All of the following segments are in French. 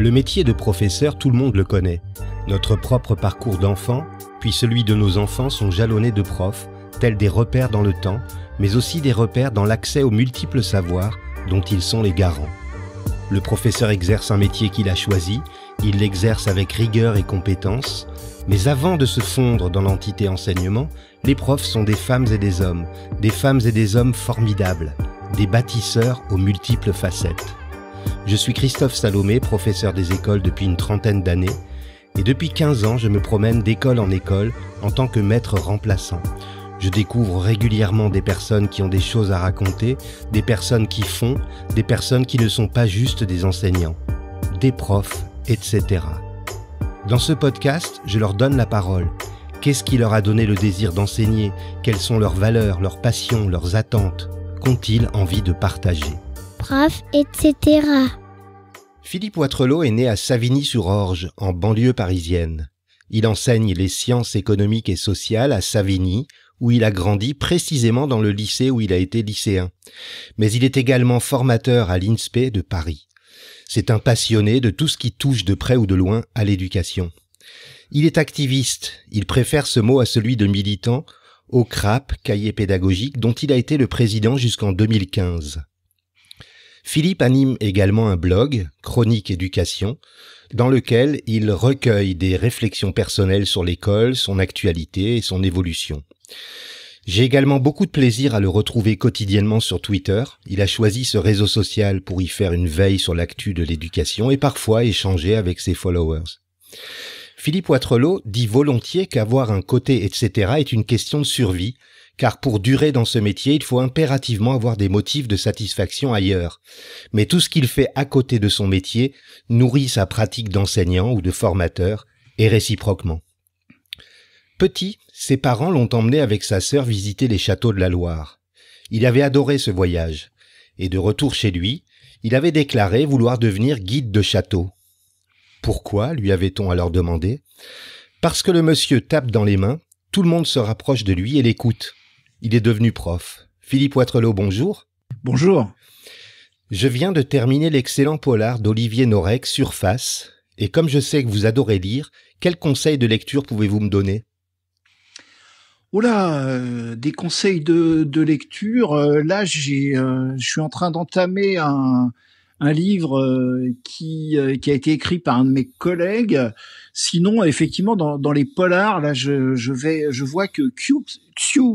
Le métier de professeur, tout le monde le connaît. Notre propre parcours d'enfant, puis celui de nos enfants sont jalonnés de profs, tels des repères dans le temps, mais aussi des repères dans l'accès aux multiples savoirs dont ils sont les garants. Le professeur exerce un métier qu'il a choisi, il l'exerce avec rigueur et compétence, mais avant de se fondre dans l'entité enseignement, les profs sont des femmes et des hommes formidables, des bâtisseurs aux multiples facettes. Je suis Christophe Salomé, professeur des écoles depuis une trentaine d'années, et depuis 15 ans, je me promène d'école en école en tant que maître remplaçant. Je découvre régulièrement des personnes qui ont des choses à raconter, des personnes qui font, des personnes qui ne sont pas juste des enseignants, des profs, etc. Dans ce podcast, je leur donne la parole. Qu'est-ce qui leur a donné le désir d'enseigner? Quelles sont leurs valeurs, leurs passions, leurs attentes? Qu'ont-ils envie de partager? Prof, etc. Philippe Ouattrelot est né à Savigny-sur-Orge, en banlieue parisienne. Il enseigne les sciences économiques et sociales à Savigny, où il a grandi précisément dans le lycée où il a été lycéen. Mais il est également formateur à l'INSPE de Paris. C'est un passionné de tout ce qui touche de près ou de loin à l'éducation. Il est activiste, il préfère ce mot à celui de militant, au CRAP, cahier pédagogique, dont il a été le président jusqu'en 2015. Philippe anime également un blog, Chronique Éducation, dans lequel il recueille des réflexions personnelles sur l'école, son actualité et son évolution. J'ai également beaucoup de plaisir à le retrouver quotidiennement sur Twitter. Il a choisi ce réseau social pour y faire une veille sur l'actu de l'éducation et parfois échanger avec ses followers. Philippe Ouattrelot dit volontiers qu'avoir un côté etc. est une question de survie, car pour durer dans ce métier, il faut impérativement avoir des motifs de satisfaction ailleurs. Mais tout ce qu'il fait à côté de son métier nourrit sa pratique d'enseignant ou de formateur, et réciproquement. Petit, ses parents l'ont emmené avec sa sœur visiter les châteaux de la Loire. Il avait adoré ce voyage, et de retour chez lui, il avait déclaré vouloir devenir guide de château. Pourquoi, lui avait-on alors demandé? Parce que le monsieur tape dans les mains, tout le monde se rapproche de lui et l'écoute. Il est devenu prof. Philippe Ouattrelot, bonjour. Bonjour. Je viens de terminer l'excellent polar d'Olivier Norek, Surface, et comme je sais que vous adorez lire, quels conseils de lecture pouvez-vous me donner? Des conseils de lecture. Là, je suis en train d'entamer un livre qui a été écrit par un de mes collègues. Sinon, effectivement, dans les polars, là, je vois que Xiu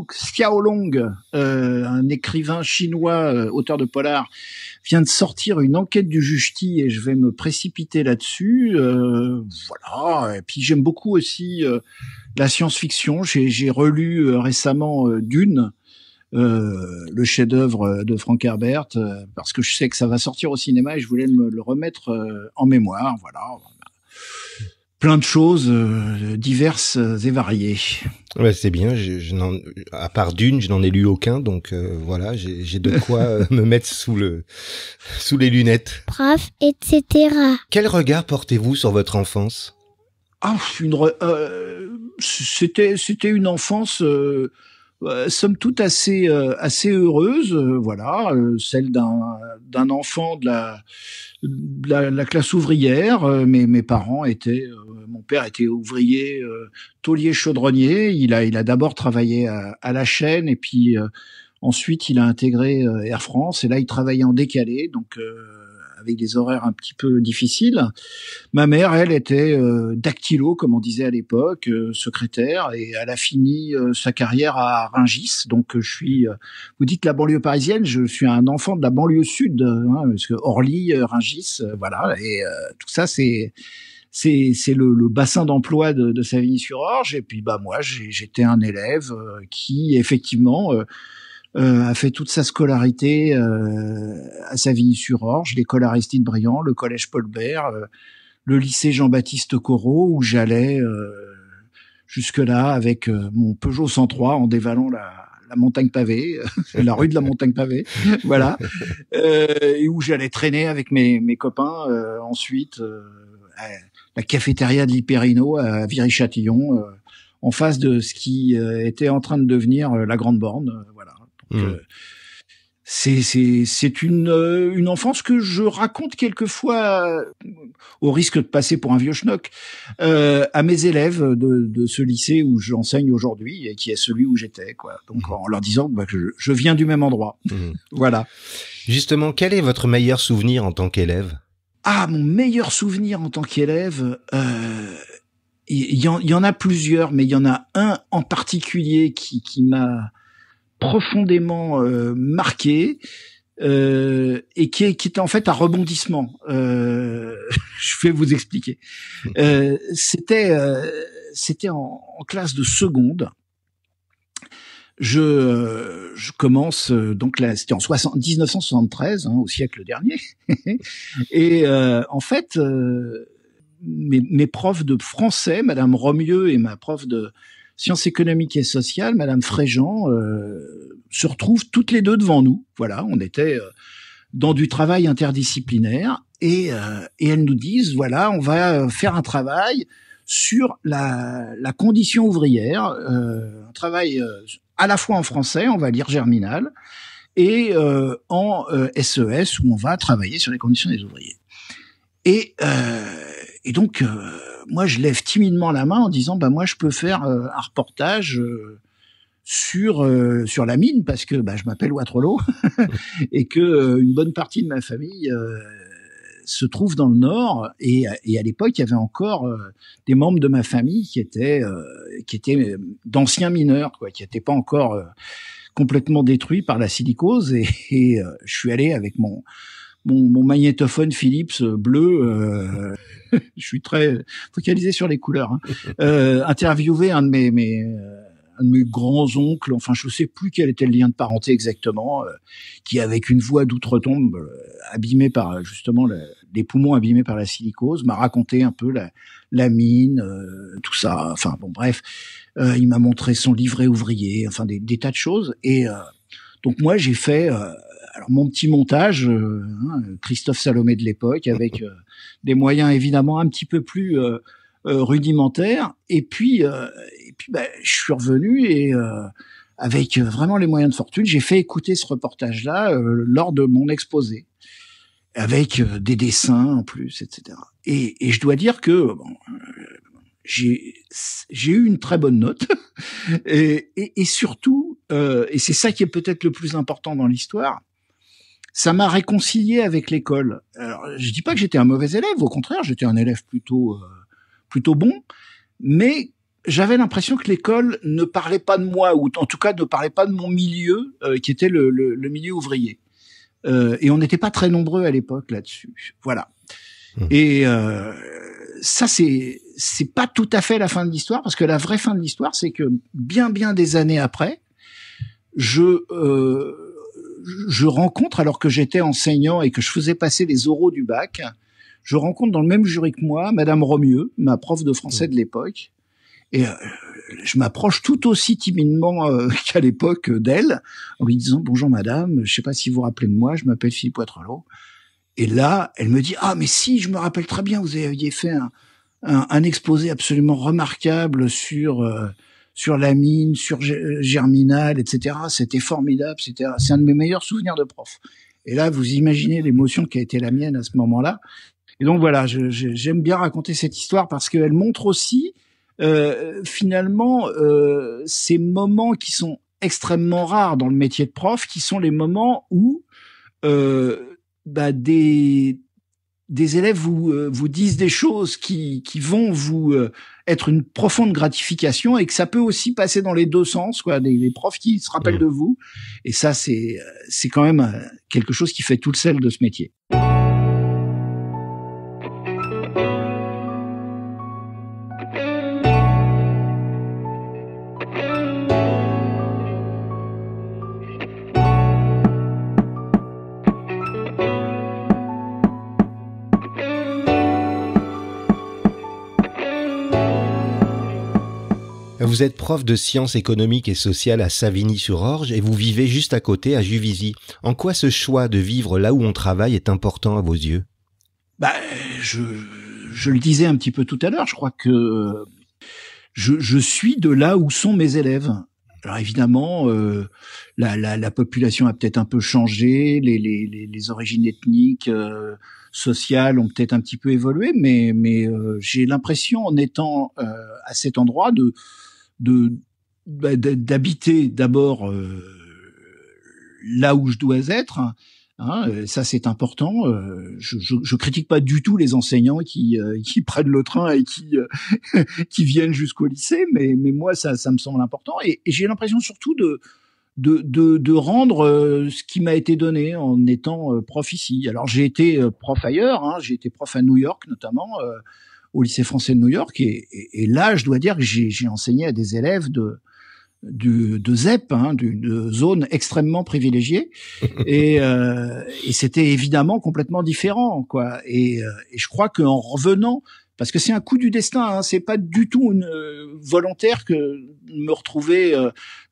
Xiaolong, un écrivain chinois, auteur de polars, vient de sortir une enquête du Justi et je vais me précipiter là-dessus. Voilà. Et puis j'aime beaucoup aussi la science-fiction. J'ai relu récemment Dune. Le chef-d'œuvre de Frank Herbert, parce que je sais que ça va sortir au cinéma et je voulais me le remettre en mémoire. Voilà, plein de choses diverses et variées. Ouais, c'est bien. À part Dune, je n'en ai lu aucun, donc voilà, j'ai de quoi me mettre sous les lunettes. Prof, etc. Quel regard portez-vous sur votre enfance? C'était une enfance. Somme toute assez heureuse, voilà, celle d'un enfant de la classe ouvrière. Mes parents mon père était ouvrier, tôlier chaudronnier. Il a d'abord travaillé à la chaîne et puis ensuite il a intégré Air France et là il travaillait en décalé, donc avec des horaires un petit peu difficiles. Ma mère, elle, était dactylo, comme on disait à l'époque, secrétaire, et elle a fini sa carrière à Rungis. Donc, vous dites la banlieue parisienne, je suis un enfant de la banlieue sud, parce que Orly, Rungis, voilà, et tout ça, c'est le bassin d'emploi de Savigny-sur-Orge. Et puis, moi, j'étais un élève qui, effectivement, a fait toute sa scolarité à Savigny-sur-Orge, l'école Aristide Briand, le collège Paul Bert, le lycée Jean-Baptiste Corot, où j'allais jusque-là avec mon Peugeot 103 en dévalant la montagne pavée, la rue de la montagne pavée, voilà, et où j'allais traîner avec mes copains ensuite à la cafétéria de l'Hyperino à Viry-Châtillon, en face de ce qui était en train de devenir la Grande Borne, voilà. Donc, C'est une enfance que je raconte quelquefois, au risque de passer pour un vieux schnock, à mes élèves de ce lycée où j'enseigne aujourd'hui et qui est celui où j'étais, quoi. Donc en leur disant que je viens du même endroit. Voilà. Justement, quel est votre meilleur souvenir en tant qu'élève? Ah, mon meilleur souvenir en tant qu'élève, il y en a plusieurs, mais il y en a un en particulier qui m'a profondément marqué et qui est en fait un rebondissement. Je vais vous expliquer. C'était en classe de seconde. Je commence donc là, c'était en 1973, au siècle dernier, et en fait mes profs de français, Madame Romieux et ma prof de sciences économiques et sociales, Madame Fréjean, se retrouvent toutes les deux devant nous. Voilà, on était dans du travail interdisciplinaire et elles nous disent voilà, on va faire un travail sur la condition ouvrière, un travail à la fois en français, on va lire Germinal, et en SES où on va travailler sur les conditions des ouvriers. Et donc moi je lève timidement la main en disant moi je peux faire un reportage sur la mine parce que je m'appelle Watrelot et que une bonne partie de ma famille se trouve dans le Nord et à l'époque il y avait encore des membres de ma famille qui étaient d'anciens mineurs quoi, qui n'étaient pas encore complètement détruits par la silicose et je suis allé avec mon magnétophone Philips bleu, je suis très focalisé sur les couleurs, interviewer un de mes grands-oncles, enfin je sais plus quel était le lien de parenté exactement, qui avec une voix d'outre-tombe, abîmée par justement les poumons abîmés par la silicose, m'a raconté un peu la mine, tout ça, enfin bon bref, il m'a montré son livret ouvrier, enfin des tas de choses, et donc moi j'ai fait alors mon petit montage, Christophe Salomé de l'époque, avec des moyens évidemment un petit peu plus rudimentaires. Et puis je suis revenu et avec vraiment les moyens de fortune, j'ai fait écouter ce reportage-là lors de mon exposé, avec des dessins en plus, etc. Et je dois dire que j'ai eu une très bonne note et surtout, et c'est ça qui est peut-être le plus important dans l'histoire, ça m'a réconcilié avec l'école. Alors, je dis pas que j'étais un mauvais élève, au contraire, j'étais un élève plutôt bon, mais j'avais l'impression que l'école ne parlait pas de moi, ou en tout cas ne parlait pas de mon milieu, qui était le milieu ouvrier. Et on n'était pas très nombreux à l'époque là-dessus. Voilà. Et ça, c'est pas tout à fait la fin de l'histoire, parce que la vraie fin de l'histoire, c'est que bien des années après, je rencontre, alors que j'étais enseignant et que je faisais passer les oraux du bac, je rencontre dans le même jury que moi Madame Romieux, ma prof de français de l'époque, et je m'approche tout aussi timidement qu'à l'époque d'elle, en lui disant « Bonjour madame, je sais pas si vous vous rappelez de moi, je m'appelle Philippe Watrelot ». Et là, elle me dit « Ah mais si, je me rappelle très bien, vous aviez fait un exposé absolument remarquable sur la mine, sur Germinal, etc. C'était formidable, c'est un de mes meilleurs souvenirs de prof. » Et là, vous imaginez l'émotion qui a été la mienne à ce moment-là. Et donc voilà, j'aime bien raconter cette histoire parce qu'elle montre aussi finalement ces moments qui sont extrêmement rares dans le métier de prof, qui sont les moments où des élèves vous disent des choses qui vont vous être une profonde gratification, et que ça peut aussi passer dans les deux sens, quoi, des profs qui se rappellent de vous, et ça c'est quand même quelque chose qui fait tout le sel de ce métier. Vous êtes prof de sciences économiques et sociales à Savigny-sur-Orge et vous vivez juste à côté, à Juvisy. En quoi ce choix de vivre là où on travaille est important à vos yeux ? Je le disais un petit peu tout à l'heure, je crois que je suis de là où sont mes élèves. Alors évidemment, la population a peut-être un peu changé, les origines ethniques, sociales ont peut-être un petit peu évolué, mais j'ai l'impression, en étant à cet endroit, d'habiter d'abord là où je dois être. Ça c'est important. Je critique pas du tout les enseignants qui prennent le train et qui viennent jusqu'au lycée, mais moi ça me semble important. Et j'ai l'impression surtout de rendre ce qui m'a été donné en étant prof ici. Alors j'ai été prof ailleurs. J'ai été prof à New York notamment, au lycée français de New York, et là je dois dire que j'ai enseigné à des élèves de ZEP, de zone extrêmement privilégiée, et c'était évidemment complètement différent, quoi. Et je crois qu'en revenant, parce que c'est un coup du destin, c'est pas du tout volontaire que de me retrouver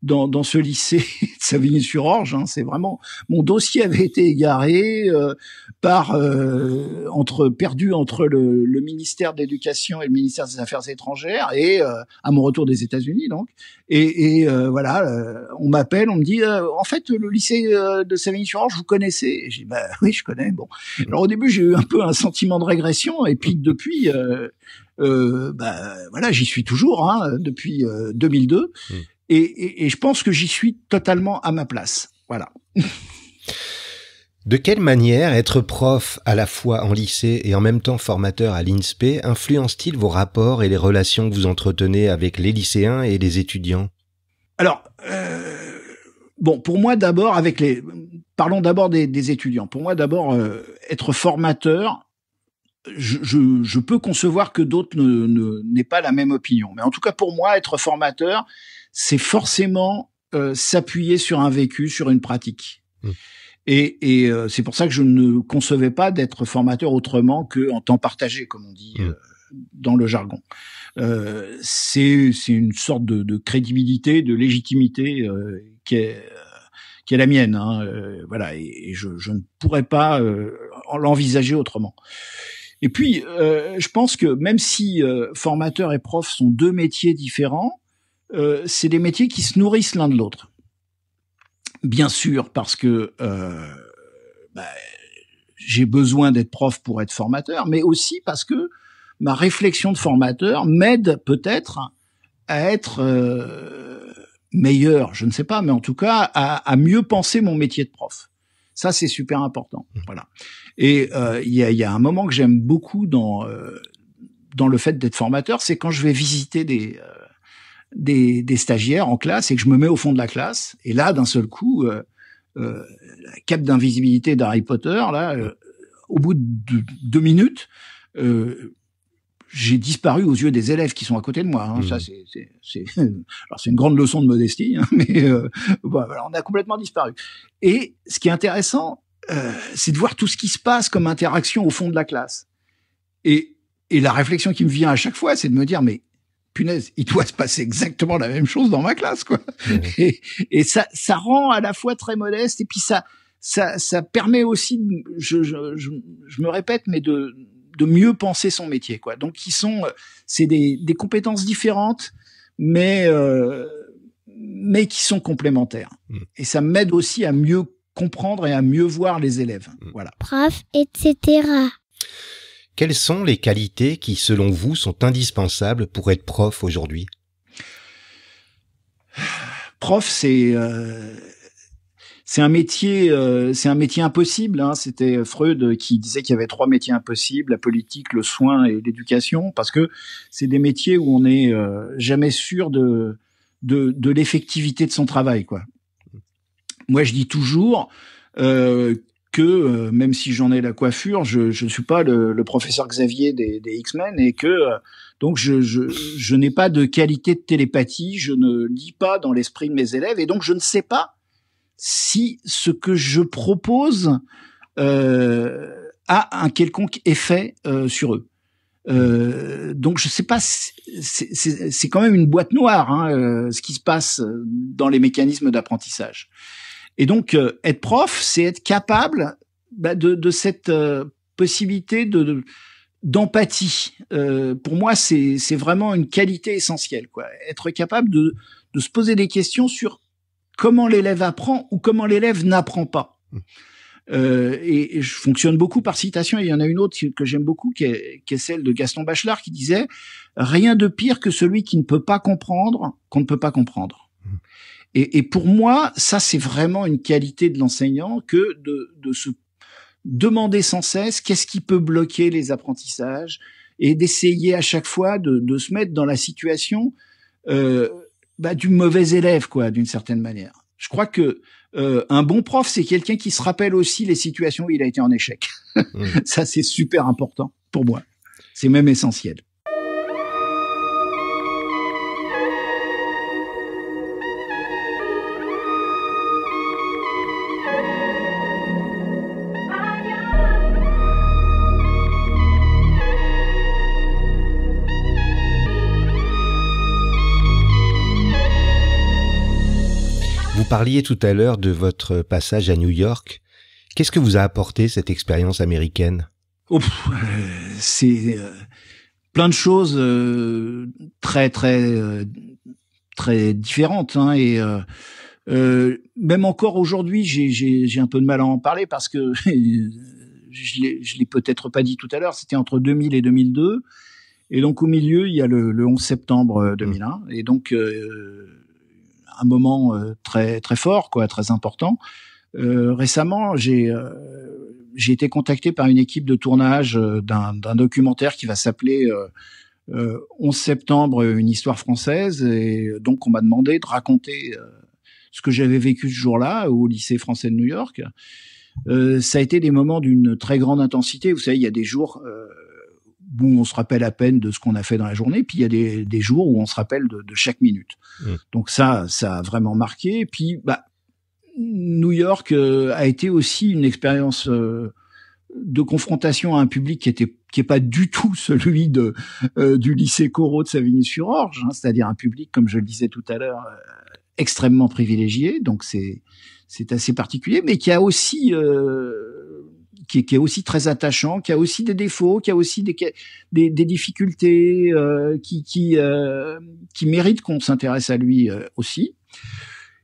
dans ce lycée de Savigny-sur-Orge. C'est vraiment, mon dossier avait été égaré perdu entre le ministère de l'Éducation et le ministère des Affaires étrangères, et à mon retour des États-Unis donc. Et voilà, on m'appelle, on me dit en fait le lycée de Savigny-sur-Orge, vous connaissez? Et j'ai dit oui, je connais. Bon, alors au début j'ai eu un peu un sentiment de régression, et puis depuis voilà, j'y suis toujours depuis 2002, et je pense que j'y suis totalement à ma place. Voilà. De quelle manière être prof à la fois en lycée et en même temps formateur à l'INSPE influence-t-il vos rapports et les relations que vous entretenez avec les lycéens et les étudiants? Alors, bon, pour moi d'abord, parlons d'abord des étudiants. Pour moi d'abord, être formateur, je peux concevoir que d'autres n'aient pas la même opinion. Mais en tout cas, pour moi, être formateur, c'est forcément s'appuyer sur un vécu, sur une pratique. Et c'est pour ça que je ne concevais pas d'être formateur autrement que en temps partagé, comme on dit dans le jargon. C'est une sorte de crédibilité, de légitimité qui est la mienne. Voilà, et je ne pourrais pas l'envisager autrement. Et puis, je pense que même si formateur et prof sont deux métiers différents, c'est des métiers qui se nourrissent l'un de l'autre. Bien sûr, parce que j'ai besoin d'être prof pour être formateur, mais aussi parce que ma réflexion de formateur m'aide peut-être à être meilleur, je ne sais pas, mais en tout cas à mieux penser mon métier de prof. Ça, c'est super important. Voilà. Et il y a un moment que j'aime beaucoup dans le fait d'être formateur, c'est quand je vais visiter des stagiaires en classe et que je me mets au fond de la classe, et là d'un seul coup la cape d'invisibilité d'Harry Potter, là au bout de 2 minutes j'ai disparu aux yeux des élèves qui sont à côté de moi. Ça alors c'est une grande leçon de modestie, mais voilà, on a complètement disparu. Et ce qui est intéressant, c'est de voir tout ce qui se passe comme interaction au fond de la classe, et la réflexion qui me vient à chaque fois, c'est de me dire mais punaise, il doit se passer exactement la même chose dans ma classe, quoi. Et ça rend à la fois très modeste, et puis ça permet aussi, je me répète, mais de mieux penser son métier, quoi. Donc c'est des compétences différentes, mais qui sont complémentaires. Et ça m'aide aussi à mieux comprendre et à mieux voir les élèves. Voilà. Prof, etc. Quelles sont les qualités qui, selon vous, sont indispensables pour être prof aujourd'hui? Prof, c'est un métier impossible. C'était Freud qui disait qu'il y avait 3 métiers impossibles: la politique, le soin et l'éducation, parce que c'est des métiers où on n'est jamais sûr de l'effectivité de son travail, quoi. Moi, je dis toujours que même si j'en ai la coiffure, je ne suis pas le professeur Xavier des X-Men, et que donc je n'ai pas de qualité de télépathie, je ne lis pas dans l'esprit de mes élèves, et donc je ne sais pas si ce que je propose a un quelconque effet sur eux. Donc je sais pas, c'est quand même une boîte noire, ce qui se passe dans les mécanismes d'apprentissage. Et donc être prof, c'est être capable de cette possibilité d'empathie. Pour moi, c'est vraiment une qualité essentielle, quoi. Être capable de se poser des questions sur comment l'élève apprend ou comment l'élève n'apprend pas. Et je fonctionne beaucoup par citation. Il y en a une autre que j'aime beaucoup, qui est celle de Gaston Bachelard, qui disait « Rien de pire que celui qui ne peut pas comprendre qu'on ne peut pas comprendre ». Et pour moi, ça, c'est vraiment une qualité de l'enseignant que de se demander sans cesse qu'est-ce qui peut bloquer les apprentissages et d'essayer à chaque fois de se mettre dans la situation du mauvais élève, quoi, d'une certaine manière. Je crois que un bon prof, c'est quelqu'un qui se rappelle aussi les situations où il a été en échec. Ça, c'est super important pour moi. C'est même essentiel. Vous parliez tout à l'heure de votre passage à New York. Qu'est-ce que vous a apporté cette expérience américaine ? C'est plein de choses très différentes, hein, et même encore aujourd'hui, j'ai un peu de mal à en parler parce que je l'ai peut-être pas dit tout à l'heure. C'était entre 2000 et 2002, et donc au milieu il y a le 11 septembre 2001, et donc un moment très fort, quoi, très important. Récemment, j'ai été contacté par une équipe de tournage d'un documentaire qui va s'appeler 11 septembre, une histoire française, et donc on m'a demandé de raconter ce que j'avais vécu ce jour-là au lycée français de New York. Ça a été des moments d'une très grande intensité. Vous savez, il y a des jours où on se rappelle à peine de ce qu'on a fait dans la journée, puis il y a des jours où on se rappelle de chaque minute. Donc ça a vraiment marqué. Et puis, New York a été aussi une expérience de confrontation à un public qui est pas du tout celui du lycée Corot de Savigny-sur-Orge, hein, c'est-à-dire un public, comme je le disais tout à l'heure, extrêmement privilégié. Donc c'est assez particulier, mais qui a aussi qui est aussi très attachant, qui a aussi des défauts, qui a aussi des difficultés, qui méritent qu'on s'intéresse à lui aussi.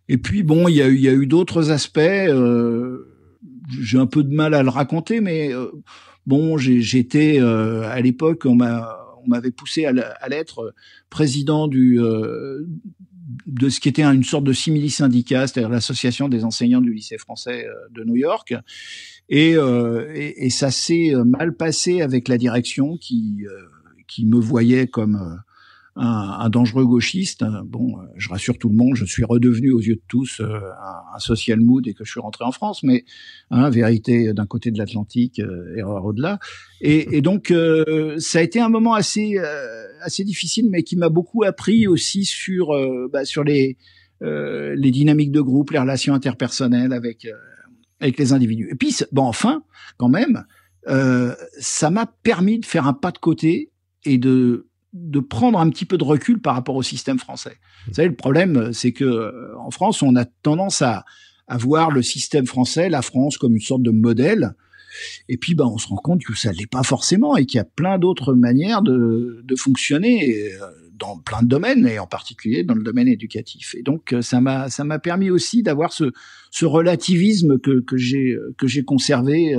Et puis bon, il y a eu d'autres aspects. J'ai un peu de mal à le raconter, mais bon, j'étais à l'époque, on m'avait poussé à l'être président de ce qui était une sorte de simili-syndicat, c'est-à-dire l'association des enseignants du lycée français de New York. Et ça s'est mal passé avec la direction qui me voyait comme un dangereux gauchiste. Bon, je rassure tout le monde, je suis redevenu aux yeux de tous un social mood et que je suis rentré en France, mais vérité d'un côté de l'Atlantique, erreur au-delà. Et donc ça a été un moment assez difficile, mais qui m'a beaucoup appris aussi sur les dynamiques de groupe, les relations interpersonnelles avec les individus. Et puis enfin, quand même, ça m'a permis de faire un pas de côté et de prendre un petit peu de recul par rapport au système français. Vous savez, le problème, c'est que en France, on a tendance à voir le système français, la France, comme une sorte de modèle. Et puis, on se rend compte que ça l'est pas forcément et qu'il y a plein d'autres manières de fonctionner dans plein de domaines, et en particulier dans le domaine éducatif. Et donc, ça m'a permis aussi d'avoir ce relativisme que j'ai conservé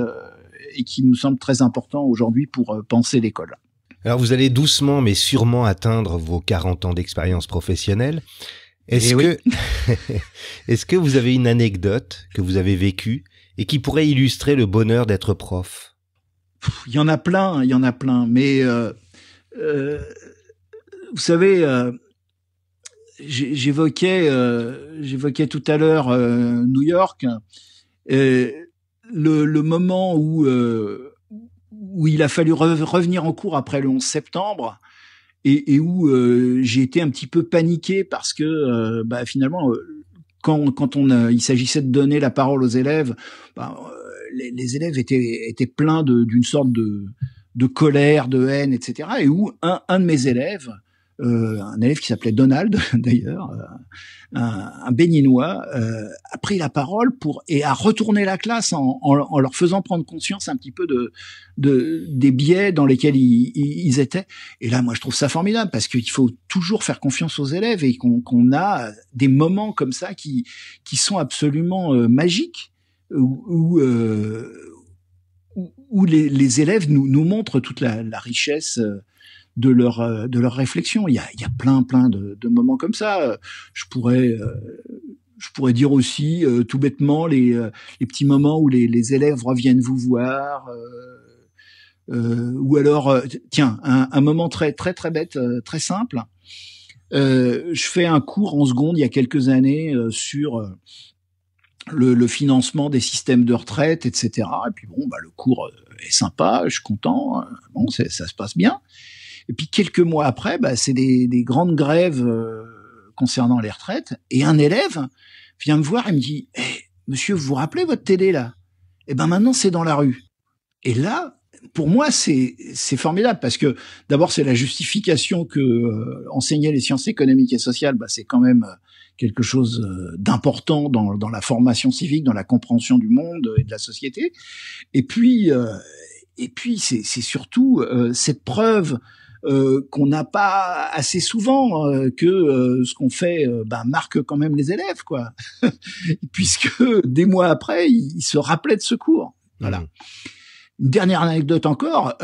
et qui me semble très important aujourd'hui pour penser l'école. Alors vous allez doucement mais sûrement atteindre vos 40 ans d'expérience professionnelle. Est-ce que vous avez une anecdote que vous avez vécue et qui pourrait illustrer le bonheur d'être prof ? Il y en a plein. Mais vous savez, j'évoquais tout à l'heure New York, le moment où il a fallu revenir en cours après le 11 septembre et où j'ai été un petit peu paniqué parce que finalement quand il s'agissait de donner la parole aux élèves, les élèves étaient pleins d'une sorte de colère, de haine, etc. Et où un de mes élèves un élève qui s'appelait Donald d'ailleurs, un béninois, a pris la parole et a retourné la classe en leur faisant prendre conscience un petit peu des biais dans lesquels ils étaient. Et là, moi, je trouve ça formidable parce qu'il faut toujours faire confiance aux élèves et qu'on a des moments comme ça qui sont absolument magiques où les élèves nous montrent toute la richesse de leur réflexion. Il y a plein de moments comme ça. Je pourrais dire aussi tout bêtement les petits moments où les élèves reviennent vous voir, ou alors tiens, un moment très bête, très simple. Je fais un cours en seconde il y a quelques années sur le financement des systèmes de retraite, etc. Et puis bon, le cours est sympa, je suis content, bon, ça se passe bien. Et puis quelques mois après, c'est des grandes grèves concernant les retraites. Et un élève vient me voir et me dit monsieur, vous vous rappelez votre télé là? Eh ben maintenant c'est dans la rue. Et là, pour moi, c'est formidable parce que d'abord c'est la justification que enseigner les sciences économiques et sociales, c'est quand même quelque chose d'important dans la formation civique, dans la compréhension du monde et de la société. Et puis c'est surtout cette preuve qu'on n'a pas assez souvent, que ce qu'on fait marque quand même les élèves, quoi. Puisque des mois après, ils se rappelaient de ce cours. Voilà. Une dernière anecdote encore,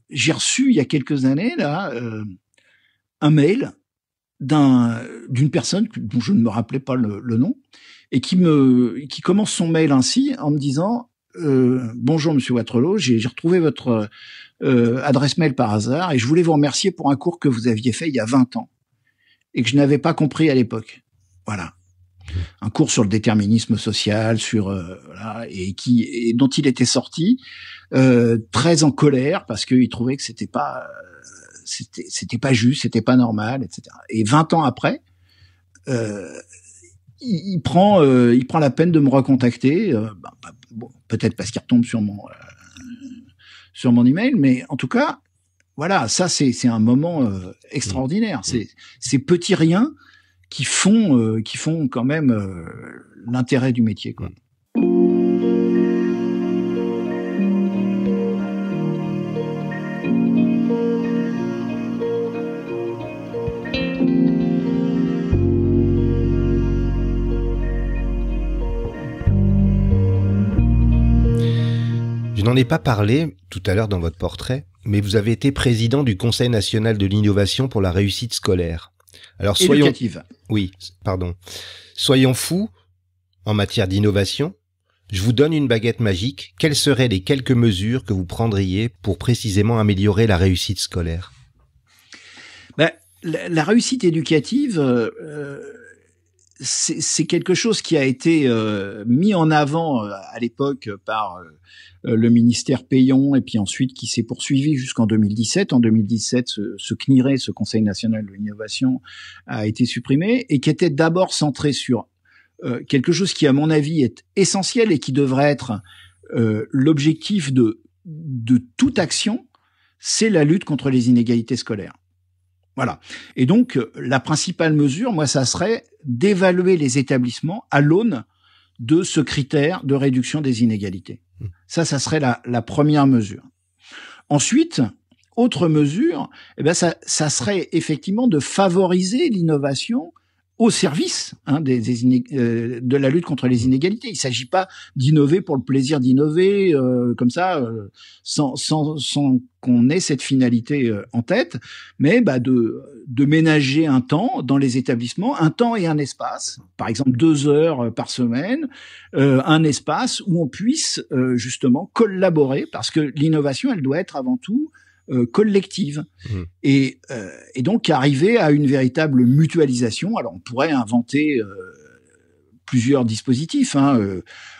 j'ai reçu il y a quelques années là un mail d'une personne dont je ne me rappelais pas le nom et qui commence son mail ainsi en me disant bonjour monsieur Wattrelos, j'ai retrouvé votre adresse mail par hasard et je voulais vous remercier pour un cours que vous aviez fait il y a 20 ans et que je n'avais pas compris à l'époque. Voilà. Un cours sur le déterminisme social, voilà, et dont il était sorti très en colère parce qu'il trouvait que c'était pas juste, c'était pas normal, etc. Et 20 ans après, il prend la peine de me recontacter, bon, peut-être parce qu'il retombe sur mon email, mais en tout cas, voilà, ça c'est un moment extraordinaire. Ces petits riens qui font quand même l'intérêt du métier, quoi. Je n'en ai pas parlé tout à l'heure dans votre portrait, mais vous avez été président du Conseil national de l'innovation pour la réussite scolaire. Alors éducative. Soyons fous en matière d'innovation. Je vous donne une baguette magique. Quelles seraient les quelques mesures que vous prendriez pour précisément améliorer la réussite scolaire? La réussite éducative, c'est quelque chose qui a été mis en avant à l'époque par le ministère Payon et puis ensuite qui s'est poursuivi jusqu'en 2017. En 2017, ce CNIRE, ce Conseil national de l'innovation, a été supprimé et qui était d'abord centré sur quelque chose qui, à mon avis, est essentiel et qui devrait être l'objectif de toute action, c'est la lutte contre les inégalités scolaires. Voilà. Et donc, la principale mesure, moi, ça serait d'évaluer les établissements à l'aune de ce critère de réduction des inégalités. Ça serait la première mesure. Ensuite, autre mesure, ça serait effectivement de favoriser l'innovation au service de la lutte contre les inégalités. Il ne s'agit pas d'innover pour le plaisir d'innover comme ça, sans qu'on ait cette finalité en tête, mais de ménager un temps dans les établissements, un temps et un espace, par exemple 2 heures par semaine, un espace où on puisse justement collaborer, parce que l'innovation, elle doit être avant tout collective. Et donc arriver à une véritable mutualisation. Alors on pourrait inventer plusieurs dispositifs.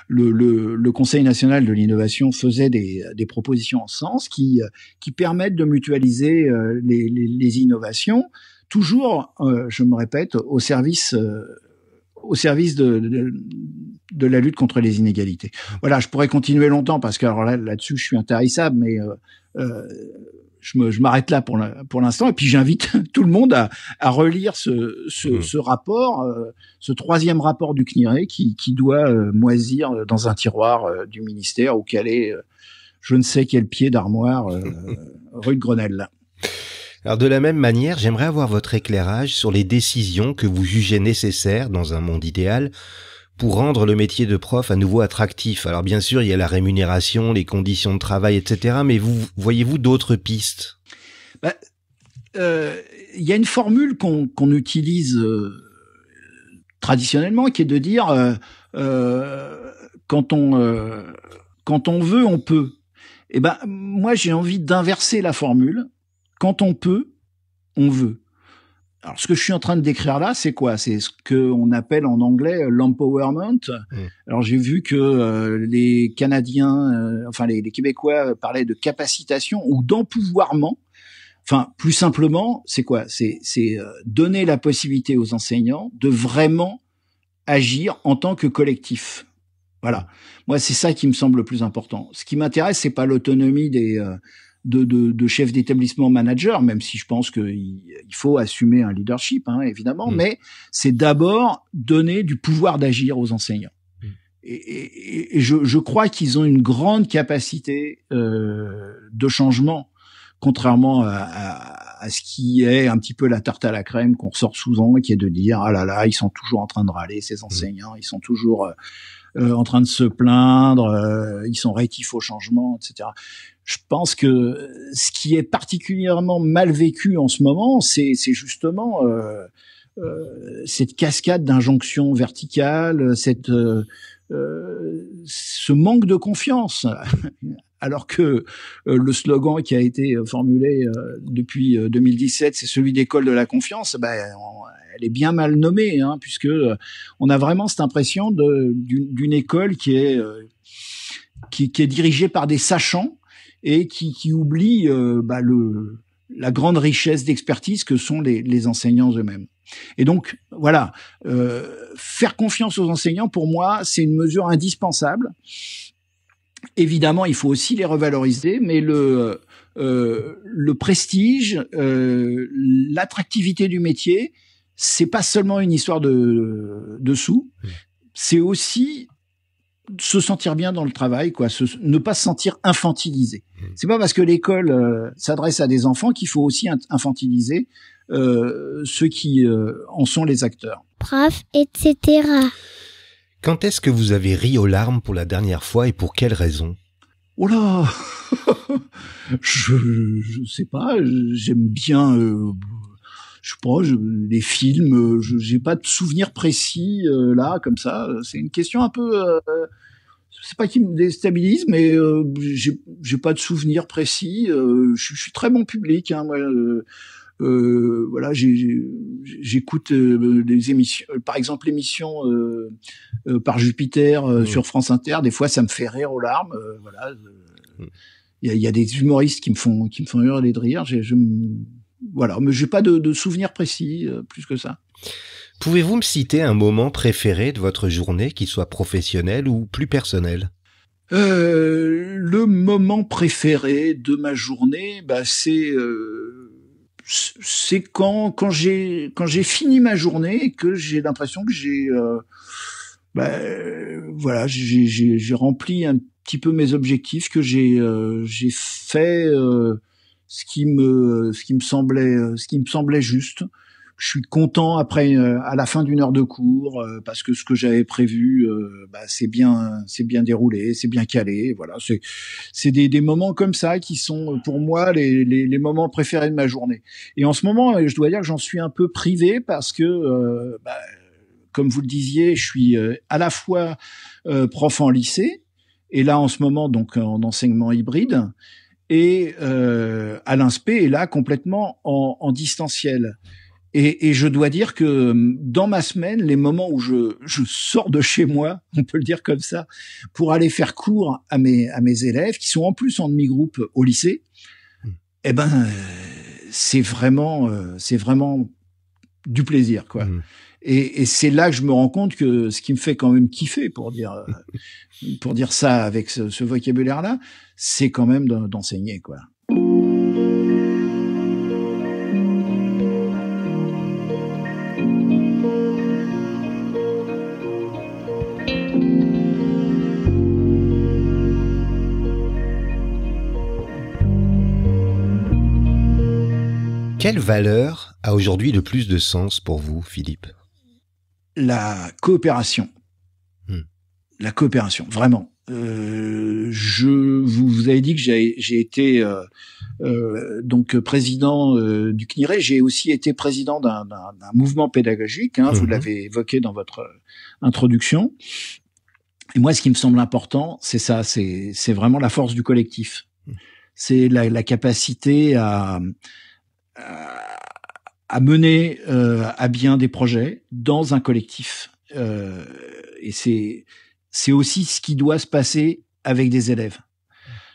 Le Conseil national de l'innovation faisait des propositions en ce sens qui permettent de mutualiser les innovations, toujours, je me répète, au service de la lutte contre les inégalités. Voilà, je pourrais continuer longtemps parce que alors là-dessus, je suis intarissable, mais je m'arrête là pour l'instant. Et puis j'invite tout le monde à relire ce rapport, ce 3e rapport du CNIRE qui doit moisir dans un tiroir du ministère ou caler je ne sais quel pied d'armoire rue de Grenelle. Alors de la même manière, j'aimerais avoir votre éclairage sur les décisions que vous jugez nécessaires dans un monde idéal pour rendre le métier de prof à nouveau attractif. Alors bien sûr, il y a la rémunération, les conditions de travail, etc. Mais voyez-vous d'autres pistes? Il y a une formule qu'on utilise traditionnellement, qui est de dire quand on veut, on peut. Eh ben, moi, j'ai envie d'inverser la formule. Quand on peut, on veut. Alors, ce que je suis en train de décrire là, c'est quoi? C'est ce qu'on appelle en anglais l'empowerment. Alors, j'ai vu que les Canadiens, les Québécois parlaient de capacitation ou d'empouvoirment. Enfin, plus simplement, c'est quoi? C'est donner la possibilité aux enseignants de vraiment agir en tant que collectif. Voilà. Moi, c'est ça qui me semble le plus important. Ce qui m'intéresse, c'est pas l'autonomie de chefs d'établissement managers, même si je pense qu'il faut assumer un leadership, évidemment, mais c'est d'abord donner du pouvoir d'agir aux enseignants. Et je crois qu'ils ont une grande capacité de changement, contrairement à ce qui est un petit peu la tarte à la crème qu'on ressort souvent, qui est de dire ah là là, ils sont toujours en train de râler, ces enseignants, ils sont toujours en train de se plaindre, ils sont rétifs au changement, etc. Je pense que ce qui est particulièrement mal vécu en ce moment, c'est justement cette cascade d'injonctions verticales, ce manque de confiance. Alors que le slogan qui a été formulé depuis 2017, c'est celui d'école de la confiance, elle est bien mal nommée, puisque on a vraiment cette impression d'une école qui est dirigée par des sachants et qui oublie la grande richesse d'expertise que sont les enseignants eux-mêmes. Et donc voilà, faire confiance aux enseignants, pour moi, c'est une mesure indispensable. Évidemment, il faut aussi les revaloriser, mais le prestige, l'attractivité du métier, c'est pas seulement une histoire de sous, c'est aussi se sentir bien dans le travail, quoi, ne pas se sentir infantilisé. C'est pas parce que l'école s'adresse à des enfants qu'il faut aussi infantiliser ceux qui en sont les acteurs. Prof, etc. Quand est-ce que vous avez ri aux larmes pour la dernière fois et pour quelle raison? Oh là, je sais pas, j'aime bien, je sais pas, les films, j'ai pas de souvenir précis là comme ça. C'est une question un peu, c'est pas qui me déstabilise, mais j'ai pas de souvenir précis. Je suis très bon public, moi. Voilà, j'écoute des émissions, par exemple l'émission par Jupiter sur France Inter. Des fois, ça me fait rire aux larmes. Voilà, il y a des humoristes qui me font hurler de rire. Voilà, mais j'ai pas de souvenir précis plus que ça. Pouvez-vous me citer un moment préféré de votre journée, qu'il soit professionnel ou plus personnel? Le moment préféré de ma journée, c'est quand j'ai fini ma journée et que j'ai l'impression que j'ai rempli un petit peu mes objectifs, que j'ai fait ce qui me semblait juste. Je suis content après à la fin d'une heure de cours parce que ce que j'avais prévu c'est bien déroulé, c'est bien calé. Voilà, c'est des moments comme ça qui sont pour moi les moments préférés de ma journée. Et en ce moment, je dois dire que j'en suis un peu privé parce que comme vous le disiez, je suis à la fois prof en lycée et là en ce moment donc en enseignement hybride, et à l'INSPE et là complètement en distanciel. Et je dois dire que dans ma semaine, les moments où je sors de chez moi, on peut le dire comme ça, pour aller faire cours à mes élèves qui sont en plus en demi-groupe au lycée, c'est vraiment du plaisir, quoi. Et c'est là que je me rends compte que ce qui me fait quand même kiffer, pour dire ça avec ce vocabulaire-là, c'est quand même d'enseigner, quoi. Quelle valeur a aujourd'hui le plus de sens pour vous, Philippe? La coopération. La coopération, vraiment. Vous avez dit que j'ai été donc président du CNIRE. J'ai aussi été président d'un mouvement pédagogique. Vous l'avez évoqué dans votre introduction. Et moi, ce qui me semble important, c'est ça. C'est vraiment la force du collectif. C'est la capacité à mener à bien des projets dans un collectif. Et c'est aussi ce qui doit se passer avec des élèves.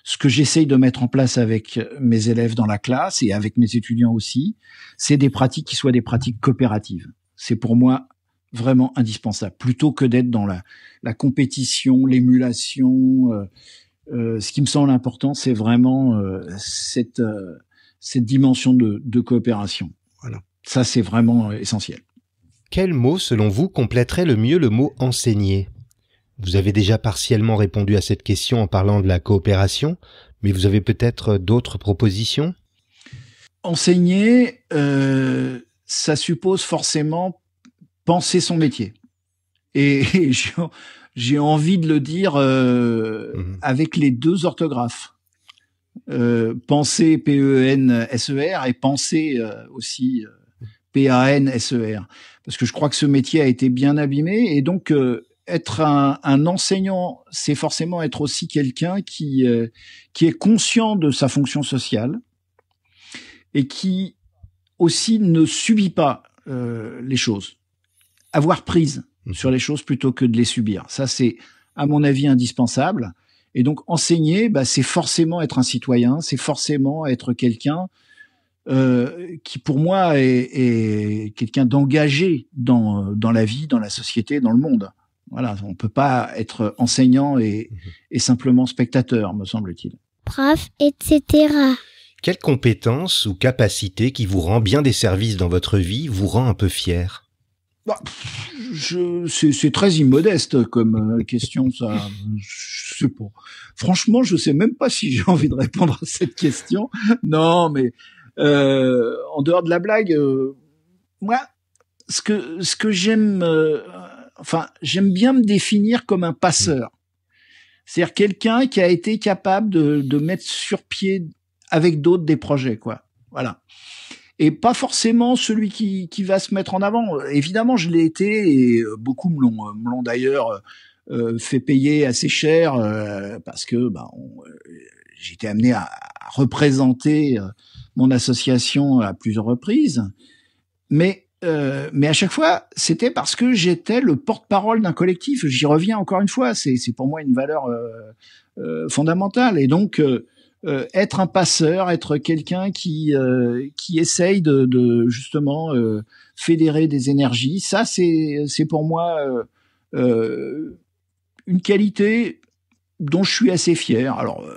Ce que j'essaye de mettre en place avec mes élèves dans la classe et avec mes étudiants aussi, c'est des pratiques qui soient des pratiques coopératives. C'est pour moi vraiment indispensable, plutôt que d'être dans la compétition, l'émulation. Ce qui me semble important, c'est vraiment cette dimension de coopération. Voilà. Ça, c'est vraiment essentiel. Quel mot, selon vous, compléterait le mieux le mot enseigner? Vous avez déjà partiellement répondu à cette question en parlant de la coopération, mais vous avez peut-être d'autres propositions? Enseigner, ça suppose forcément penser son métier. Et j'ai envie de le dire avec les deux orthographes. Penser P-E-N-S-E-R et penser aussi P-A-N-S-E-R. Parce que je crois que ce métier a été bien abîmé et donc être un enseignant, c'est forcément être aussi quelqu'un qui est conscient de sa fonction sociale et qui aussi ne subit pas les choses. Avoir prise sur les choses plutôt que de les subir. Ça, c'est, à mon avis, indispensable. Et donc, enseigner, c'est forcément être un citoyen, c'est forcément être quelqu'un qui, pour moi, est quelqu'un d'engagé dans la vie, dans la société, dans le monde. Voilà, on peut pas être enseignant et simplement spectateur, me semble-t-il. Prof, etc. Quelle compétence ou capacité qui vous rend bien des services dans votre vie vous rend un peu fier? C'est très immodeste comme question, ça. Je sais pas. Franchement, je sais même pas si j'ai envie de répondre à cette question. Non, mais en dehors de la blague, moi, ce que j'aime, j'aime bien me définir comme un passeur. C'est-à-dire quelqu'un qui a été capable de mettre sur pied avec d'autres des projets, quoi. Voilà. Et pas forcément celui qui va se mettre en avant. Évidemment, je l'ai été et beaucoup me l'ont d'ailleurs fait payer assez cher parce que j'ai été amené à représenter mon association à plusieurs reprises. Mais à chaque fois, c'était parce que j'étais le porte-parole d'un collectif. J'y reviens encore une fois. C'est pour moi une valeur fondamentale. Et donc être un passeur, être quelqu'un qui essaye de justement fédérer des énergies, ça c'est pour moi une qualité dont je suis assez fier. Alors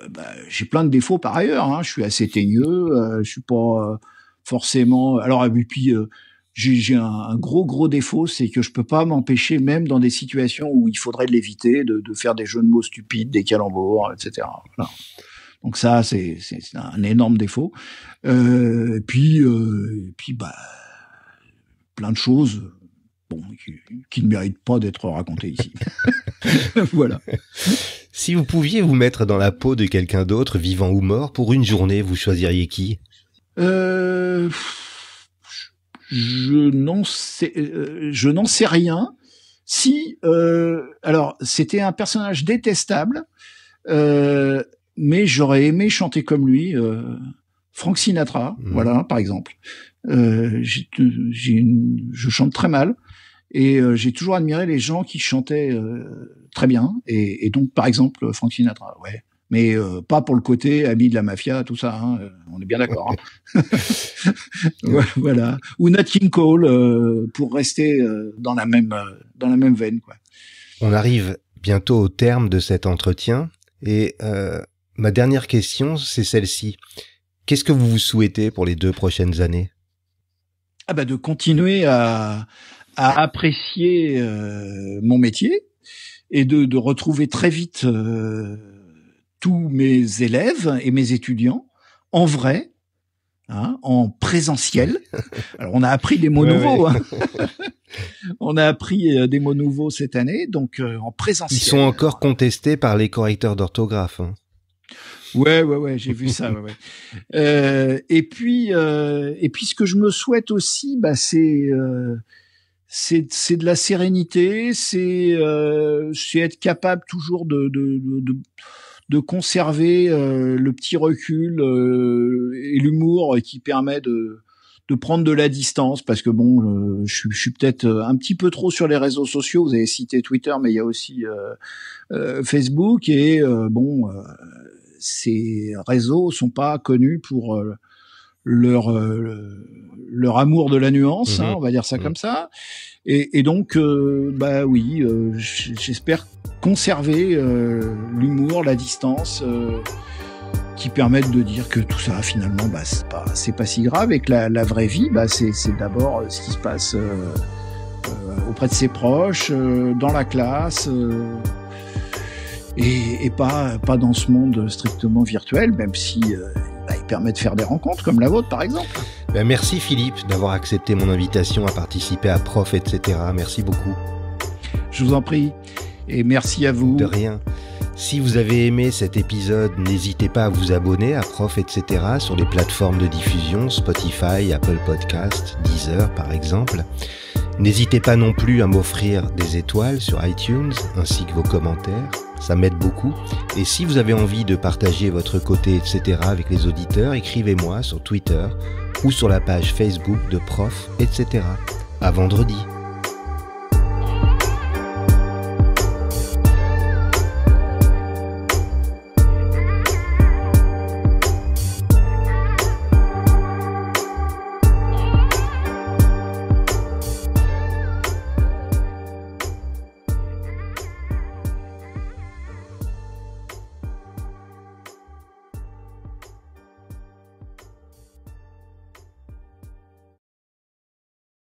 j'ai plein de défauts par ailleurs, je suis assez teigneux, je suis pas forcément. Alors et puis j'ai un gros défaut, c'est que je peux pas m'empêcher, même dans des situations où il faudrait de l'éviter, de faire des jeux de mots stupides, des calembours, etc. Voilà. Donc ça, c'est un énorme défaut. Et puis plein de choses, qui ne méritent pas d'être racontées ici. Voilà. Si vous pouviez vous mettre dans la peau de quelqu'un d'autre, vivant ou mort, pour une journée, vous choisiriez qui? Je n'en sais rien. Si, alors, c'était un personnage détestable. Mais j'aurais aimé chanter comme lui, Frank Sinatra, voilà, par exemple. Je chante très mal et j'ai toujours admiré les gens qui chantaient très bien. Et donc, par exemple, Frank Sinatra, ouais, Mais pas pour le côté ami de la mafia, tout ça. Hein, on est bien d'accord. Hein. Voilà. Ou Nat King Cole pour rester dans la même veine, quoi. On arrive bientôt au terme de cet entretien et ma dernière question, c'est celle-ci. Qu'est-ce que vous vous souhaitez pour les 2 prochaines années ? De continuer à apprécier mon métier et de retrouver très vite tous mes élèves et mes étudiants en vrai, hein, en présentiel. Alors on a appris des mots nouveaux. Hein. On a appris des mots nouveaux cette année, donc en présentiel. Ils sont encore contestés par les correcteurs d'orthographe. Hein. Ouais, j'ai vu ça. Ouais. Et puis ce que je me souhaite aussi, c'est de la sérénité, c'est être capable toujours de conserver le petit recul et l'humour qui permet de prendre de la distance, parce que bon, je suis peut-être un petit peu trop sur les réseaux sociaux. Vous avez cité Twitter, mais il y a aussi Facebook et ces réseaux sont pas connus pour leur amour de la nuance, hein, on va dire ça comme ça. Et donc, j'espère conserver l'humour, la distance, qui permettent de dire que tout ça, finalement, c'est pas si grave, et que la vraie vie, c'est d'abord ce qui se passe auprès de ses proches, dans la classe. Et pas dans ce monde strictement virtuel, même si il permet de faire des rencontres comme la vôtre, par exemple. Merci Philippe d'avoir accepté mon invitation à participer à Prof, etc. Merci beaucoup. Je vous en prie, et merci à vous. De rien. Si vous avez aimé cet épisode, n'hésitez pas à vous abonner à Prof, etc. sur les plateformes de diffusion, Spotify, Apple Podcasts, Deezer par exemple. N'hésitez pas non plus à m'offrir des étoiles sur iTunes, ainsi que vos commentaires. Ça m'aide beaucoup. Et si vous avez envie de partager votre côté, etc. avec les auditeurs, écrivez-moi sur Twitter ou sur la page Facebook de Prof, etc. À vendredi.